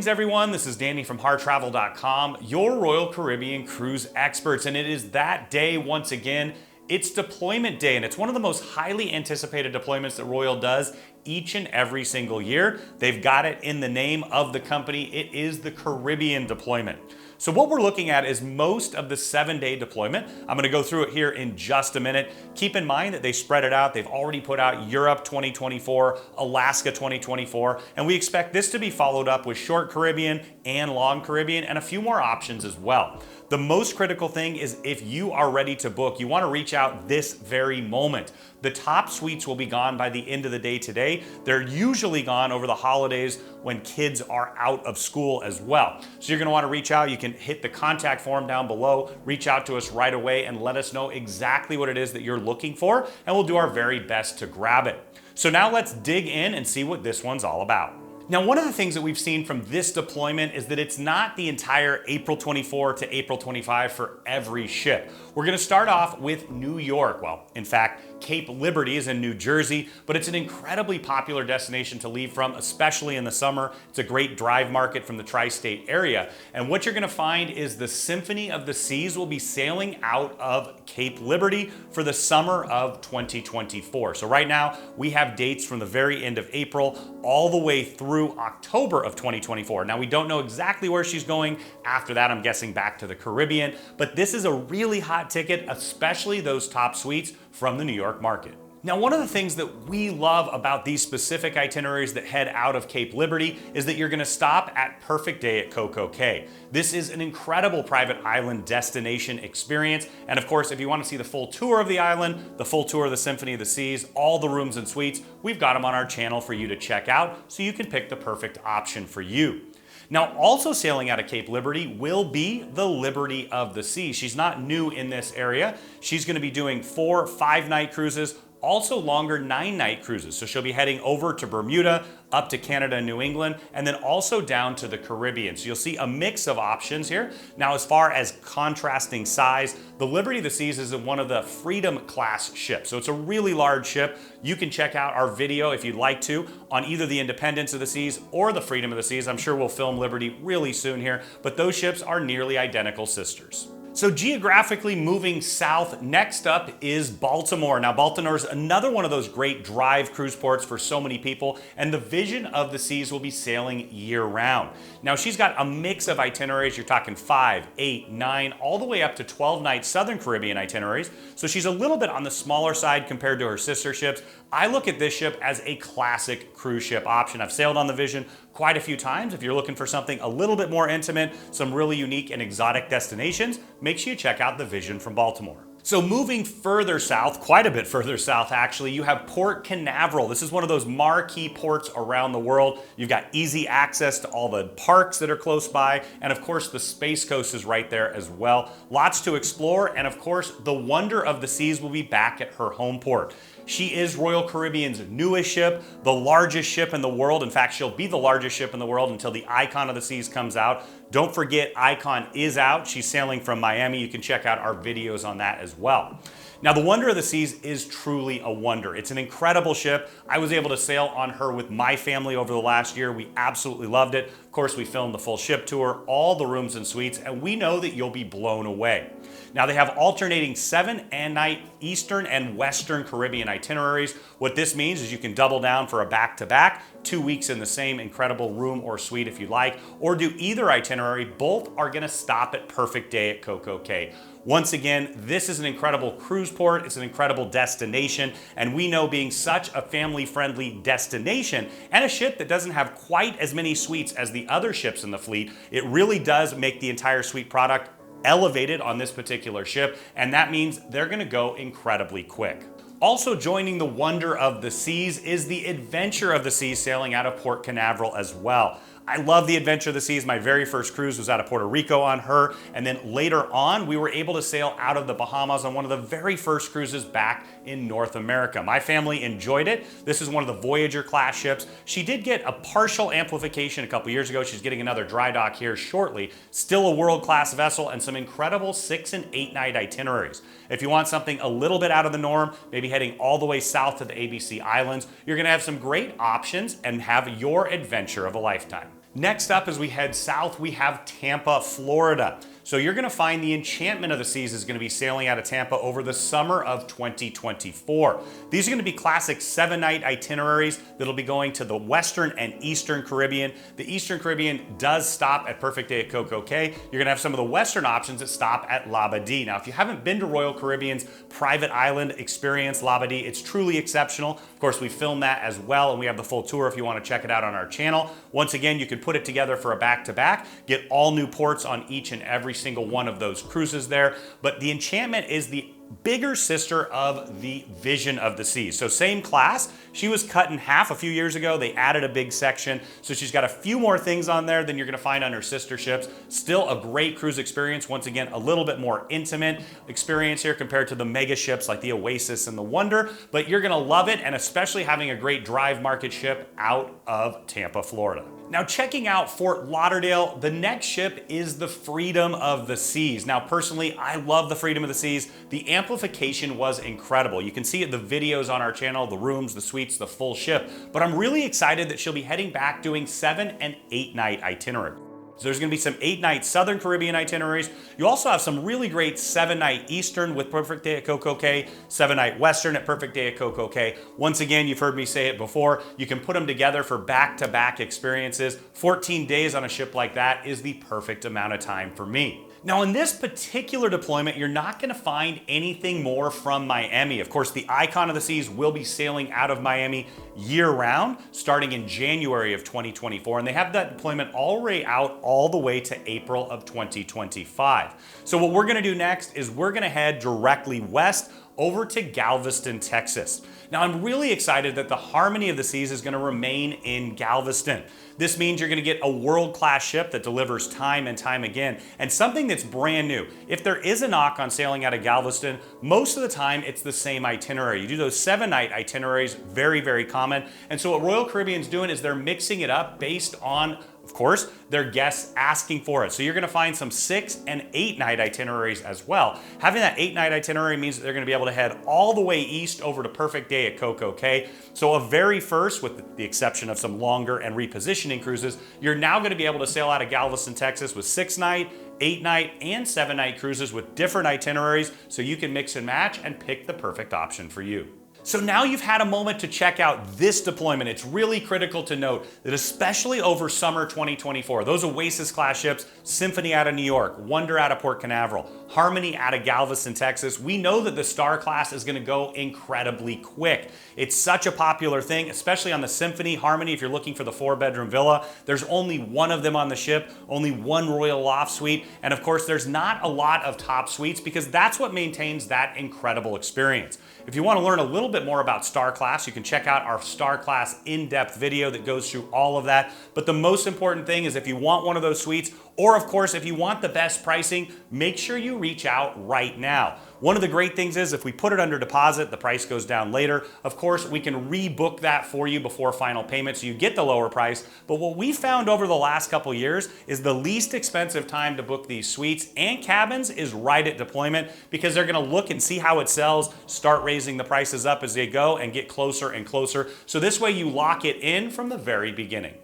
Greetings everyone, this is Danny from HarrTravel.com, your Royal Caribbean cruise experts, and it is that day once again. It's deployment day, and it's one of the most highly anticipated deployments that Royal does each and every single year. They've got it in the name of the company. It is the Caribbean deployment. So what we're looking at is most of the 7-day deployment. I'm gonna go through it here in just a minute. Keep in mind that they spread it out. They've already put out Europe 2024, Alaska 2024, and we expect this to be followed up with short Caribbean and long Caribbean and a few more options as well. The most critical thing is if you are ready to book, you want to reach out this very moment. The top suites will be gone by the end of the day today. They're usually gone over the holidays when kids are out of school as well. So you're going to want to reach out. You can hit the contact form down below, reach out to us right away and let us know exactly what it is that you're looking for, and we'll do our very best to grab it. So now let's dig in and see what this one's all about. Now, one of the things that we've seen from this deployment is that it's not the entire April 24 to April 25 for every ship. We're gonna start off with New York. Well, in fact, Cape Liberty is in New Jersey, but it's an incredibly popular destination to leave from, especially in the summer. It's a great drive market from the tri-state area. And what you're gonna find is the Symphony of the Seas will be sailing out of Cape Liberty for the summer of 2024. So right now, we have dates from the very end of April all the way through October of 2024. Now, we don't know exactly where she's going. After that, I'm guessing back to the Caribbean, but this is a really hot ticket, especially those top suites from the New York market. Now, one of the things that we love about these specific itineraries that head out of Cape Liberty is that you're gonna stop at Perfect Day at Coco Cay. This is an incredible private island destination experience. And of course, if you wanna see the full tour of the island, the full tour of the Symphony of the Seas, all the rooms and suites, we've got them on our channel for you to check out so you can pick the perfect option for you. Now, also sailing out of Cape Liberty will be the Liberty of the Seas. She's not new in this area. She's gonna be doing 4 5-night cruises, also longer 9-night cruises. So she'll be heading over to Bermuda, up to Canada and New England, and then also down to the Caribbean. So you'll see a mix of options here. Now, as far as contrasting size, the Liberty of the Seas is one of the Freedom class ships. So it's a really large ship. You can check out our video if you'd like to on either the Independence of the Seas or the Freedom of the Seas. I'm sure we'll film Liberty really soon here, but those ships are nearly identical sisters. So geographically moving south, next up is Baltimore. Now, Baltimore is another one of those great drive cruise ports for so many people, and the Vision of the Seas will be sailing year round. Now, she's got a mix of itineraries. You're talking 5, 8, 9, all the way up to 12-night Southern Caribbean itineraries. So she's a little bit on the smaller side compared to her sister ships. I look at this ship as a classic cruise ship option. I've sailed on the Vision quite a few times. If you're looking for something a little bit more intimate, some really unique and exotic destinations, make sure you check out the Vision from Baltimore. So moving further south, quite a bit further south actually, you have Port Canaveral. This is one of those marquee ports around the world. You've got easy access to all the parks that are close by, and of course the Space Coast is right there as well. Lots to explore, and of course the Wonder of the Seas will be back at her home port. She is Royal Caribbean's newest ship, the largest ship in the world. In fact, she'll be the largest ship in the world until the Icon of the Seas comes out. Don't forget, Icon is out. She's sailing from Miami. You can check out our videos on that as well. Now, the Wonder of the Seas is truly a wonder. It's an incredible ship. I was able to sail on her with my family over the last year. We absolutely loved it. Of course, we filmed the full ship tour, all the rooms and suites, and we know that you'll be blown away. Now, they have alternating 7-night Eastern and Western Caribbean itineraries. What this means is you can double down for a back-to-back, 2 weeks in the same incredible room or suite if you like, or do either itinerary. Both are gonna stop at Perfect Day at Coco Cay. Once again, this is an incredible cruise port. It's an incredible destination, and we know being such a family-friendly destination and a ship that doesn't have quite as many suites as the other ships in the fleet, it really does make the entire suite product elevated on this particular ship, and that means they're gonna go incredibly quick. Also joining the Wonder of the Seas is the Adventure of the Seas sailing out of Port Canaveral as well. I love the Adventure of the Seas. My very first cruise was out of Puerto Rico on her, and then later on we were able to sail out of the Bahamas on one of the very first cruises back in North America. My family enjoyed it. This is one of the Voyager class ships. She did get a partial amplification a couple years ago. She's getting another dry dock here shortly. Still a world-class vessel and some incredible 6- and 8-night itineraries. If you want something a little bit out of the norm, maybe heading all the way south to the ABC Islands, you're gonna have some great options and have your adventure of a lifetime. Next up, as we head south, we have Tampa, Florida. So you're gonna find the Enchantment of the Seas is gonna be sailing out of Tampa over the summer of 2024. These are gonna be classic 7-night itineraries that'll be going to the Western and Eastern Caribbean. The Eastern Caribbean does stop at Perfect Day at Coco Cay. You're gonna have some of the Western options that stop at Lauderdale. Now, if you haven't been to Royal Caribbean's private island experience, Lauderdale, it's truly exceptional. Of course, we filmed that as well, and we have the full tour if you wanna check it out on our channel. Once again, you can put it together for a back-to-back, get all new ports on each and every single one of those cruises there. But the Enchantment is the bigger sister of the Vision of the Seas. So same class, she was cut in half a few years ago. They added a big section. So she's got a few more things on there than you're gonna find on her sister ships. Still a great cruise experience. Once again, a little bit more intimate experience here compared to the mega ships like the Oasis and the Wonder, but you're gonna love it, and especially having a great drive market ship out of Tampa, Florida. Now, checking out Fort Lauderdale, the next ship is the Freedom of the Seas. Now, personally, I love the Freedom of the Seas. The amplification was incredible. You can see it in the videos on our channel, the rooms, the suites, the full ship. But I'm really excited that she'll be heading back doing 7- and 8-night itinerary. So there's gonna be some 8-night Southern Caribbean itineraries. You also have some really great 7-night Eastern with Perfect Day at Coco Cay, 7-night Western at Perfect Day at Coco Cay. Once again, you've heard me say it before, you can put them together for back-to-back experiences. 14 days on a ship like that is the perfect amount of time for me. Now, in this particular deployment, you're not gonna find anything more from Miami. Of course, the Icon of the Seas will be sailing out of Miami year-round, starting in January of 2024, and they have that deployment already out all the way to April of 2025. So what we're gonna do next is we're gonna head directly west over to Galveston, Texas. Now, I'm really excited that the Harmony of the Seas is gonna remain in Galveston. This means you're gonna get a world-class ship that delivers time and time again, and something that's brand new. If there is a knock on sailing out of Galveston, most of the time it's the same itinerary. You do those 7-night itineraries, very, very common. And so what Royal Caribbean's doing is they're mixing it up based on, of course, their guests asking for it. So you're gonna find some 6- and 8-night itineraries as well. Having that 8-night itinerary means that they're gonna be able to head all the way east over to Perfect Day at Coco Cay. So a very first, with the exception of some longer and repositioning cruises, you're now gonna be able to sail out of Galveston, Texas with 6-night, 8-night, and 7-night cruises with different itineraries, so you can mix and match and pick the perfect option for you. So now you've had a moment to check out this deployment. It's really critical to note that especially over summer 2024, those Oasis class ships, Symphony out of New York, Wonder out of Port Canaveral, Harmony out of Galveston, Texas, we know that the Star class is gonna go incredibly quick. It's such a popular thing, especially on the Symphony, Harmony, if you're looking for the 4-bedroom villa. There's only one of them on the ship, only one Royal Loft suite, and of course there's not a lot of top suites because that's what maintains that incredible experience. If you wanna learn a little bit more about Star Class, you can check out our Star Class in-depth video that goes through all of that. But the most important thing is if you want one of those suites, or of course, if you want the best pricing, make sure you reach out right now. One of the great things is if we put it under deposit, the price goes down later. Of course, we can rebook that for you before final payment so you get the lower price. But what we found over the last couple years is the least expensive time to book these suites and cabins is right at deployment, because they're gonna look and see how it sells, start raising the prices up as they go and get closer and closer. So this way you lock it in from the very beginning.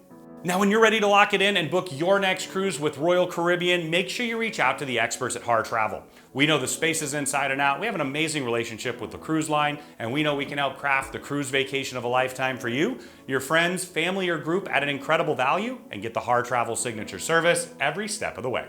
Now, when you're ready to lock it in and book your next cruise with Royal Caribbean, make sure you reach out to the experts at Harr Travel. We know the spaces inside and out. We have an amazing relationship with the cruise line, and we know we can help craft the cruise vacation of a lifetime for you, your friends, family, or group at an incredible value, and get the Harr Travel signature service every step of the way.